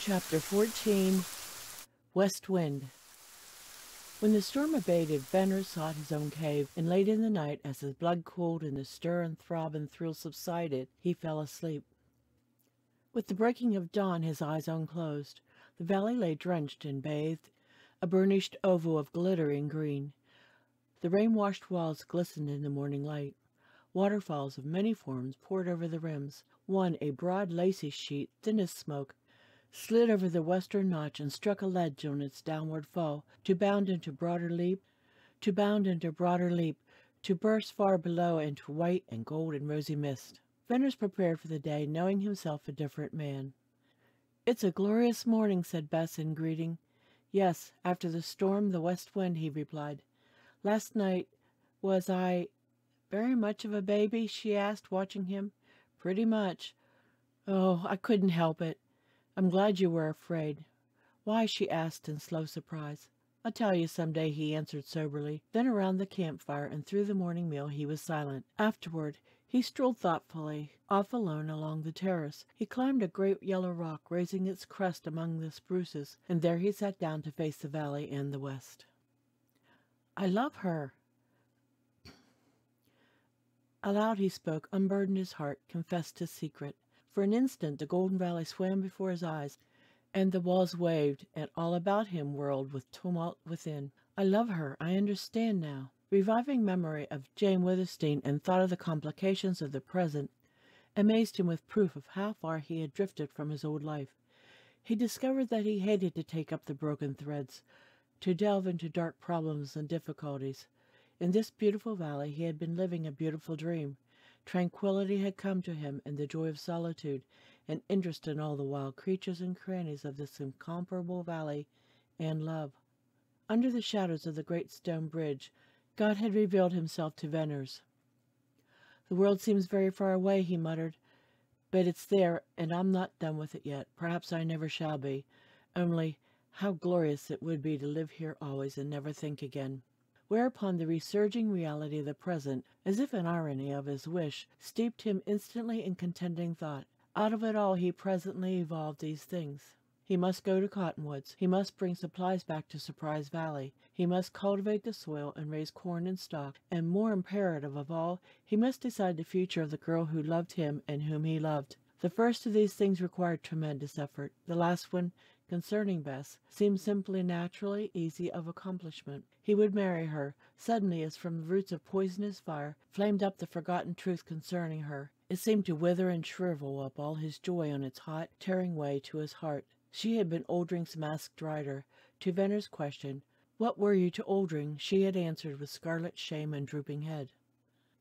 Chapter 14 West Wind. When the storm abated, Venner sought his own cave, and late in the night, as his blood cooled and the stir and throb and thrill subsided, he fell asleep. With the breaking of dawn, his eyes unclosed. The valley lay drenched and bathed, a burnished oval of glittering green. The rain-washed walls glistened in the morning light. Waterfalls of many forms poured over the rims. One, a broad, lacy sheet, thin as smoke, slid over the western notch and struck a ledge on its downward fall, to bound into broader leap, to burst far below into white and gold and rosy mist. Venner's prepared for the day, knowing himself a different man. "It's a glorious morning," said Bess in greeting. "Yes, after the storm, the west wind," he replied. "Last night, was I very much of a baby?" she asked, watching him. "Pretty much." "Oh, I couldn't help it." "I'm glad you were afraid." "Why?" she asked in slow surprise. "I'll tell you some day," he answered soberly. Then around the campfire and through the morning meal he was silent. Afterward he strolled thoughtfully off alone along the terrace. He climbed a great yellow rock, raising its crest among the spruces, and there he sat down to face the valley and the west. "I love her." Aloud he spoke, unburdened his heart, confessed his secret. For an instant the golden valley swam before his eyes, and the walls waved, and all about him whirled with tumult within. "I love her. I understand now." Reviving memory of Jane Withersteen and thought of the complications of the present amazed him with proof of how far he had drifted from his old life. He discovered that he hated to take up the broken threads, to delve into dark problems and difficulties. In this beautiful valley he had been living a beautiful dream. Tranquility had come to him, and the joy of solitude, and interest in all the wild creatures and crannies of this incomparable valley, and love. Under the shadows of the great stone bridge, God had revealed himself to Venners. "The world seems very far away," he muttered, "but it's there, and I'm not done with it yet. Perhaps I never shall be. Only, how glorious it would be to live here always and never think again." Whereupon the resurging reality of the present, as if an irony of his wish, steeped him instantly in contending thought. Out of it all he presently evolved these things. He must go to Cottonwoods. He must bring supplies back to Surprise Valley. He must cultivate the soil and raise corn and stock. And more imperative of all, he must decide the future of the girl who loved him and whom he loved. The first of these things required tremendous effort. The last one, concerning Bess, seemed simply naturally easy of accomplishment. He would marry her. Suddenly, as from the roots of poisonous fire, flamed up the forgotten truth concerning her. It seemed to wither and shrivel up all his joy on its hot, tearing way to his heart. She had been Oldring's masked rider. To Venner's question, "What were you to Oldring?" she had answered with scarlet shame and drooping head.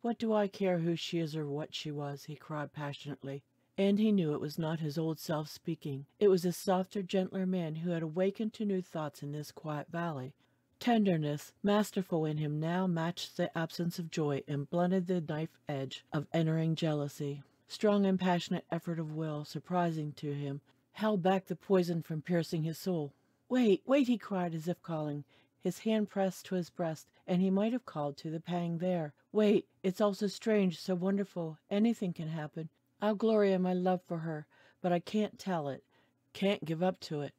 "What do I care who she is or what she was?" he cried passionately. And he knew it was not his old self speaking. It was a softer, gentler man who had awakened to new thoughts in this quiet valley. Tenderness, masterful in him now, matched the absence of joy and blunted the knife edge of entering jealousy. Strong and passionate effort of will, surprising to him, held back the poison from piercing his soul. "Wait, wait," he cried, as if calling. His hand pressed to his breast, and he might have called to the pang there. "Wait, it's all so strange, so wonderful. Anything can happen. I'll glory in my love for her, but I can't tell it, can't give up to it."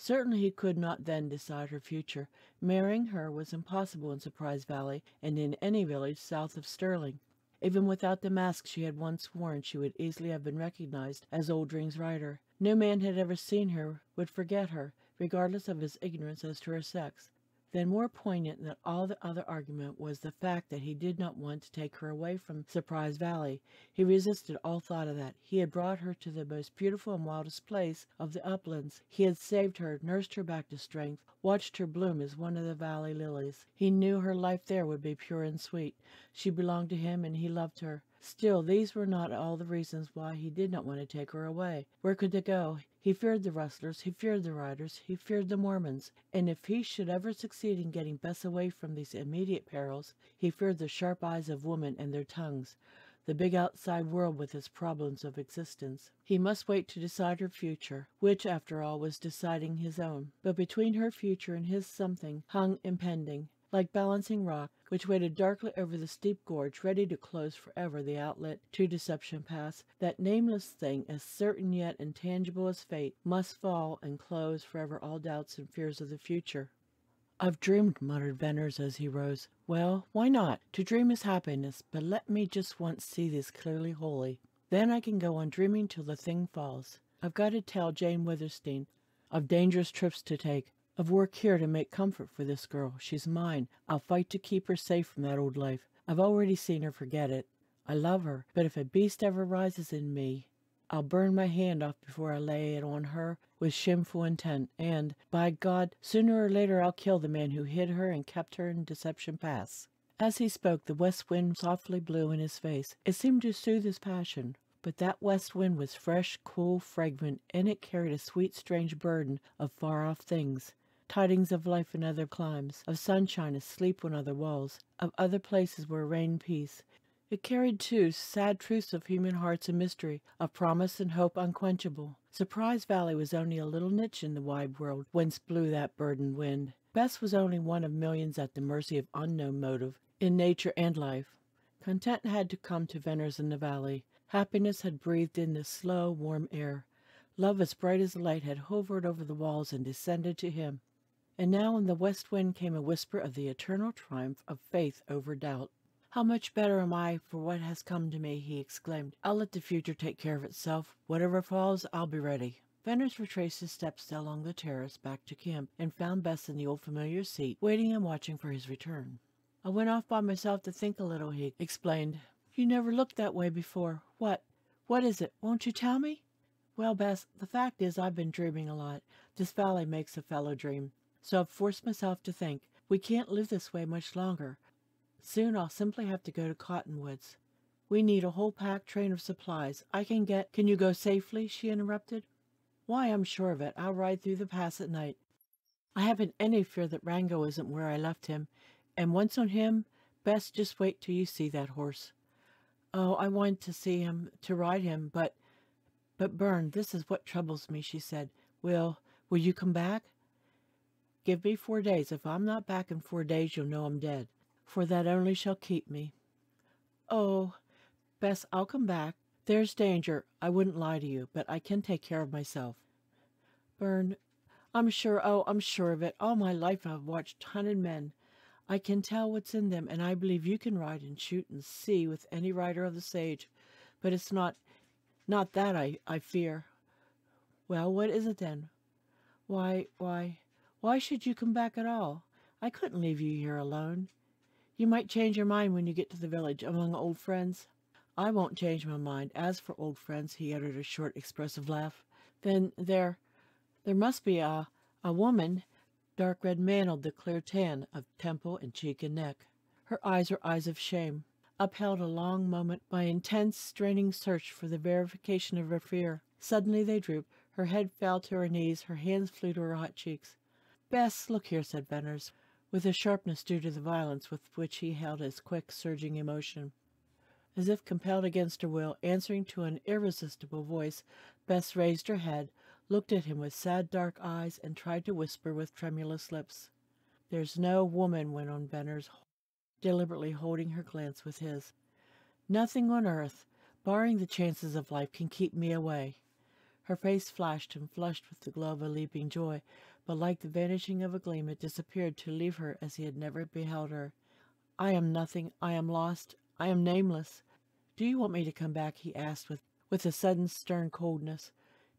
Certainly he could not then decide her future. Marrying her was impossible in Surprise Valley and in any village south of Sterling. Even without the mask she had once worn, she would easily have been recognized as Oldring's rider. No man had ever seen her would forget her, regardless of his ignorance as to her sex. Then, more poignant than all the other argument was the fact that he did not want to take her away from Surprise Valley. He resisted all thought of that. He had brought her to the most beautiful and wildest place of the uplands. He had saved her, nursed her back to strength, watched her bloom as one of the valley lilies. He knew her life there would be pure and sweet. She belonged to him, and he loved her. Still, these were not all the reasons why he did not want to take her away. Where could they go? He feared the rustlers, he feared the riders, he feared the Mormons, and if he should ever succeed in getting Bess away from these immediate perils, he feared the sharp eyes of women and their tongues, the big outside world with its problems of existence. He must wait to decide her future, which, after all, was deciding his own. But between her future and his something hung impending. Like balancing rock, which waited darkly over the steep gorge, ready to close forever the outlet to Deception Pass. That nameless thing, as certain yet intangible as fate, must fall and close forever all doubts and fears of the future. "I've dreamed," muttered Veneers as he rose. "Well, why not? To dream is happiness, but let me just once see this clearly wholly. Then I can go on dreaming till the thing falls. I've got to tell Jane Withersteen. I've dangerous trips to take. I've work here to make comfort for this girl. She's mine. I'll fight to keep her safe from that old life. I've already seen her forget it. I love her, but if a beast ever rises in me, I'll burn my hand off before I lay it on her with shameful intent, and, by God, sooner or later I'll kill the man who hid her and kept her in Deception Pass." As he spoke, the west wind softly blew in his face. It seemed to soothe his passion, but that west wind was fresh, cool, fragrant, and it carried a sweet, strange burden of far-off things, tidings of life in other climes, of sunshine asleep on other walls, of other places where reigned peace. It carried, too, sad truths of human hearts and mystery, of promise and hope unquenchable. Surprise Valley was only a little niche in the wide world whence blew that burdened wind. Bess was only one of millions at the mercy of unknown motive in nature and life. Content had to come to Veneers in the valley. Happiness had breathed in the slow, warm air. Love as bright as the light had hovered over the walls and descended to him. And now in the west wind came a whisper of the eternal triumph of faith over doubt. "How much better am I for what has come to me?" he exclaimed. "I'll let the future take care of itself. Whatever falls, I'll be ready." Veneers retraced his steps along the terrace back to camp and found Bess in the old familiar seat, waiting and watching for his return. "I went off by myself to think a little," he explained. "You never looked that way before. What is it? Won't you tell me?" "Well, Bess, the fact is I've been dreaming a lot. This valley makes a fellow dream. So I've forced myself to think. We can't live this way much longer. Soon I'll simply have to go to Cottonwoods. We need a whole pack train of supplies. Can you go safely?" she interrupted. "Why, I'm sure of it. I'll ride through the pass at night. I haven't any fear that Rango isn't where I left him. And once on him, Bess, just wait till you see that horse." "Oh, I want to see him, to ride him, but Bern, this is what troubles me," she said. Will you come back?" "Give me 4 days. If I'm not back in 4 days, you'll know I'm dead. For that only shall keep me." "Oh, Bess, I'll come back. There's danger. I wouldn't lie to you, but I can take care of myself." "Bern, I'm sure of it. All my life I've watched hunted men. I can tell what's in them, and I believe you can ride and shoot and see with any rider of the sage. But it's not that I fear." "Well, what is it then?" Why should you come back at all? I couldn't leave you here alone. You might change your mind when you get to the village among old friends." "I won't change my mind. As for old friends," he uttered a short, expressive laugh. "Then there must be a woman." Dark red mantled the clear tan of temple and cheek and neck. Her eyes were eyes of shame, upheld a long moment by intense, straining search for the verification of her fear. Suddenly they drooped. Her head fell to her knees. Her hands flew to her hot cheeks. "Bess, look here," said Veneers, with a sharpness due to the violence with which he held his quick, surging emotion. As if compelled against her will, answering to an irresistible voice, Bess raised her head, looked at him with sad dark eyes, and tried to whisper with tremulous lips. "There's no woman," went on Veneers, deliberately holding her glance with his. "Nothing on earth, barring the chances of life, can keep me away." Her face flashed and flushed with the glow of a leaping joy, but like the vanishing of a gleam it disappeared to leave her as he had never beheld her. "I am nothing. I am lost. I am nameless. Do you want me to come back?" he asked with a sudden stern coldness.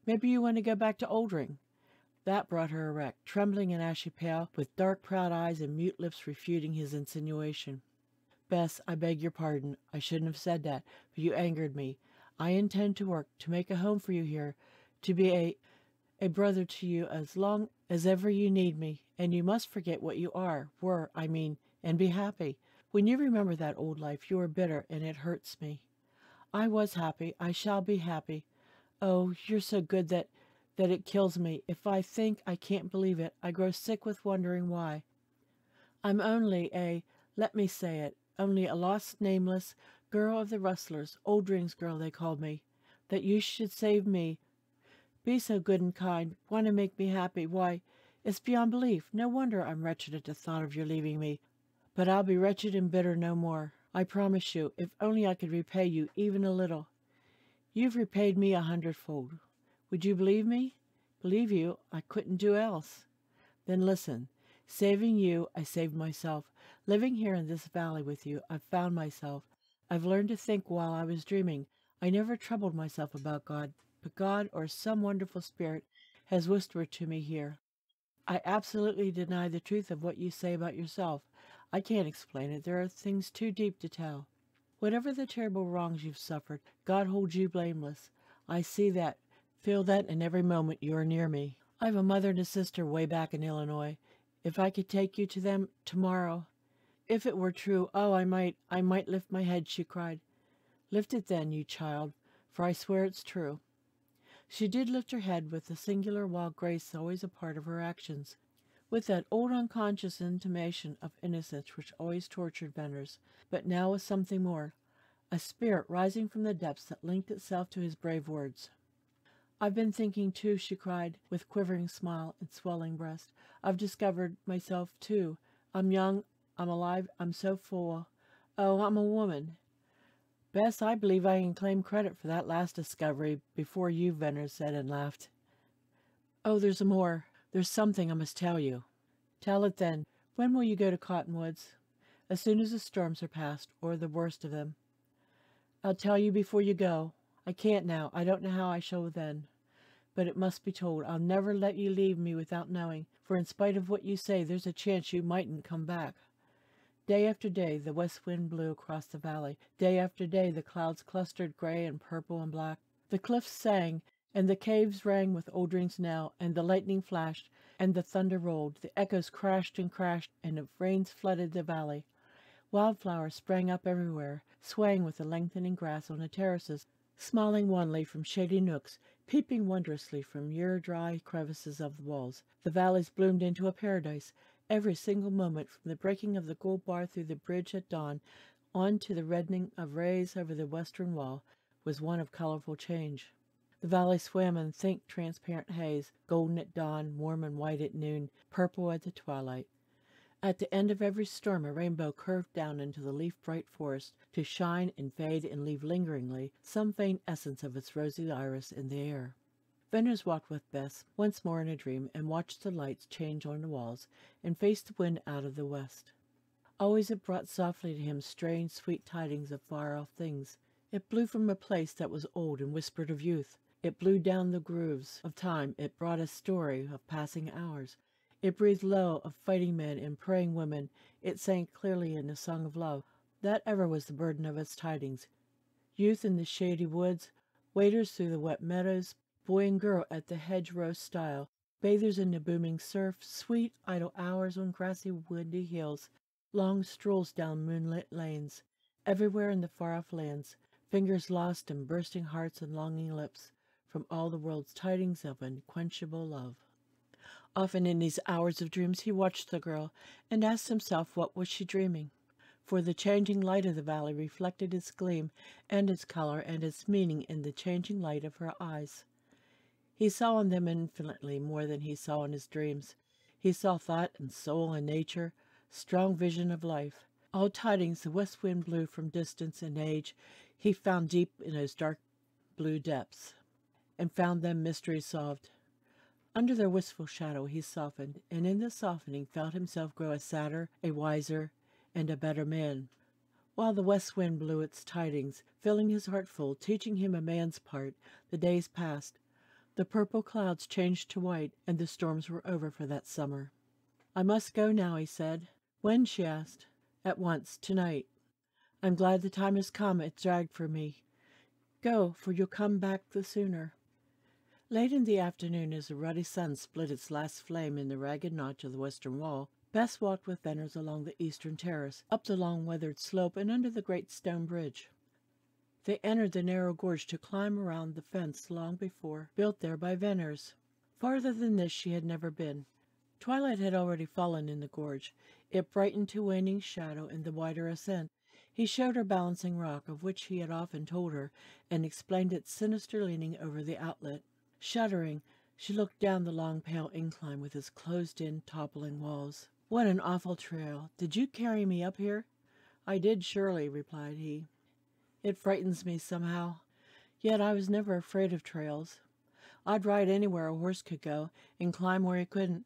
"Maybe you want to go back to Oldring." That brought her erect, trembling and ashy pale, with dark proud eyes and mute lips refuting his insinuation. "Bess, I beg your pardon. I shouldn't have said that, but you angered me. I intend to work, to make a home for you here, to be a brother to you as long as ever you need me, and you must forget what you were, and be happy. When you remember that old life, you are bitter, and it hurts me. I was happy. I shall be happy. Oh, you're so good that it kills me. If I think, I can't believe it. I grow sick with wondering why. I'm only let me say it, only a lost, nameless girl of the rustlers, Oldring's girl they called me. That you should save me, be so good and kind, want to make me happy, why, it's beyond belief. No wonder I'm wretched at the thought of your leaving me. But I'll be wretched and bitter no more. I promise you, if only I could repay you even a little. You've repaid me 100-fold. Would you believe me? Believe you, I couldn't do else. Then listen. Saving you, I saved myself. Living here in this valley with you, I've found myself. I've learned to think while I was dreaming. I never troubled myself about God, but God, or some wonderful spirit, has whispered to me here. I absolutely deny the truth of what you say about yourself. I can't explain it. There are things too deep to tell. Whatever the terrible wrongs you've suffered, God holds you blameless. I see that, feel that in every moment you are near me. I have a mother and a sister way back in Illinois. If I could take you to them tomorrow. If it were true, oh, I might lift my head, she cried. Lift it then, you child, for I swear it's true. She did lift her head with the singular wild grace always a part of her actions, with that old unconscious intimation of innocence which always tortured Veneers, but now with something more, a spirit rising from the depths that linked itself to his brave words. I've been thinking, too, she cried, with quivering smile and swelling breast. I've discovered myself, too. I'm young, I'm alive, I'm so full. Oh, I'm a woman. Bess, I believe I can claim credit for that last discovery before you, Veneers said and laughed. Oh, there's more. There's something I must tell you. Tell it then. When will you go to Cottonwoods? As soon as the storms are past, or the worst of them. I'll tell you before you go. I can't now. I don't know how I shall then. But it must be told. I'll never let you leave me without knowing, for in spite of what you say, there's a chance you mightn't come back. Day after day, the west wind blew across the valley. Day after day, the clouds clustered gray and purple and black. The cliffs sang, and the caves rang with Oldring's knell, and the lightning flashed, and the thunder rolled. The echoes crashed, and the rains flooded the valley. Wildflowers sprang up everywhere, swaying with the lengthening grass on the terraces, smiling wanly from shady nooks, peeping wondrously from year-dry crevices of the walls. The valleys bloomed into a paradise. Every single moment, from the breaking of the gold bar through the bridge at dawn, on to the reddening of rays over the western wall, was one of colorful change. The valley swam in thick, transparent haze, golden at dawn, warm and white at noon, purple at the twilight. At the end of every storm, a rainbow curved down into the leaf-bright forest, to shine and fade and leave lingeringly some faint essence of its rosy iris in the air. Veneers walked with Bess once more in a dream, and watched the lights change on the walls, and faced the wind out of the west. Always it brought softly to him strange, sweet tidings of far-off things. It blew from a place that was old and whispered of youth. It blew down the grooves of time. It brought a story of passing hours. It breathed low of fighting men and praying women. It sang clearly in a song of love. That ever was the burden of its tidings. Youth in the shady woods, waders through the wet meadows, boy and girl at the hedgerow stile, bathers in the booming surf, sweet, idle hours on grassy, windy hills, long strolls down moonlit lanes, everywhere in the far-off lands, fingers lost and bursting hearts and longing lips, from all the world's tidings of unquenchable love. Often in these hours of dreams he watched the girl, and asked himself what was she dreaming, for the changing light of the valley reflected its gleam and its color and its meaning in the changing light of her eyes. He saw in them infinitely more than he saw in his dreams. He saw thought and soul and nature, strong vision of life. All tidings the west wind blew from distance and age he found deep in those dark blue depths, and found them mysteries solved. Under their wistful shadow he softened, and in the softening felt himself grow a sadder, a wiser, and a better man. While the west wind blew its tidings, filling his heart full, teaching him a man's part, the days passed. The purple clouds changed to white, and the storms were over for that summer. I must go now, he said. When? She asked. At once, tonight. I'm glad the time has come. It dragged for me. Go, for you'll come back the sooner. Late in the afternoon, as the ruddy sun split its last flame in the ragged notch of the western wall, Bess walked with Veneers along the eastern terrace, up the long weathered slope and under the great stone bridge. They entered the narrow gorge to climb around the fence long before built there by Veneers. Farther than this she had never been. Twilight had already fallen in the gorge. It brightened to waning shadow in the wider ascent. He showed her Balancing Rock, of which he had often told her, and explained its sinister leaning over the outlet. Shuddering, she looked down the long pale incline with its closed-in, toppling walls. What an awful trail. Did you carry me up here? I did, surely, replied he. It frightens me somehow. Yet I was never afraid of trails. I'd ride anywhere a horse could go and climb where he couldn't.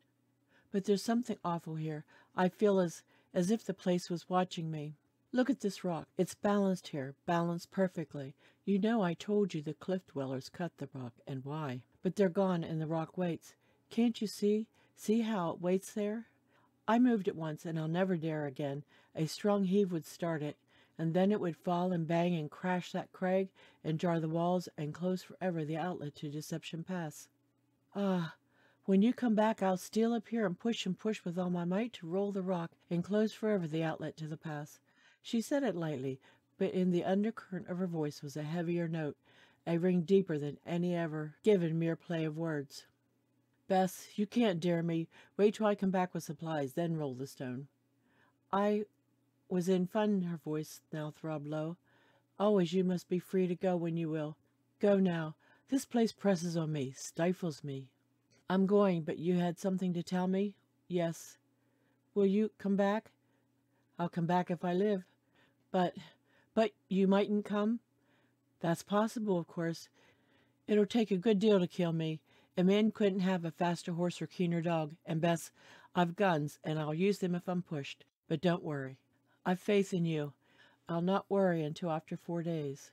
But there's something awful here. I feel as if the place was watching me. Look at this rock. It's balanced here, balanced perfectly. You know I told you the cliff dwellers cut the rock, and why. But they're gone and the rock waits. Can't you see? See how it waits there? I moved it once and I'll never dare again. A strong heave would start it, and then it would fall and bang and crash that crag and jar the walls and close forever the outlet to Deception Pass. Ah, when you come back I'll steal up here and push with all my might to roll the rock and close forever the outlet to the pass. She said it lightly, but in the undercurrent of her voice was a heavier note, a ring deeper than any ever given mere play of words. Bess, you can't dare me. Wait till I come back with supplies, then roll the stone. I was in fun, her voice now throbbed low. Always you must be free to go when you will. Go now. This place presses on me, stifles me. I'm going, but you had something to tell me? Yes. Will you come back? I'll come back if I live. But you mightn't come? That's possible, of course. It'll take a good deal to kill me. A man couldn't have a faster horse or keener dog. And Bess, I've guns, and I'll use them if I'm pushed. But don't worry. I've faith in you. I'll not worry until after 4 days.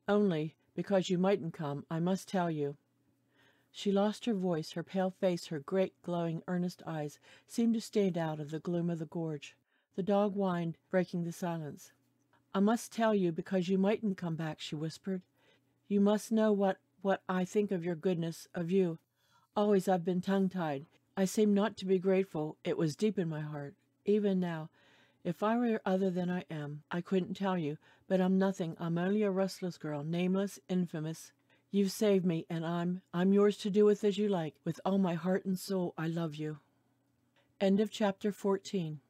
Only, because you mightn't come, I must tell you. She lost her voice. Her pale face, her great, glowing, earnest eyes seemed to stand out of the gloom of the gorge. The dog whined, breaking the silence. I must tell you because you mightn't come back, she whispered. You must know what I think of your goodness, of you. Always I've been tongue-tied. I seem not to be grateful. It was deep in my heart. Even now, if I were other than I am, I couldn't tell you. But I'm nothing. I'm only a rustlers girl, nameless, infamous. You've saved me, and I'm yours to do with as you like. With all my heart and soul, I love you. End of chapter 14.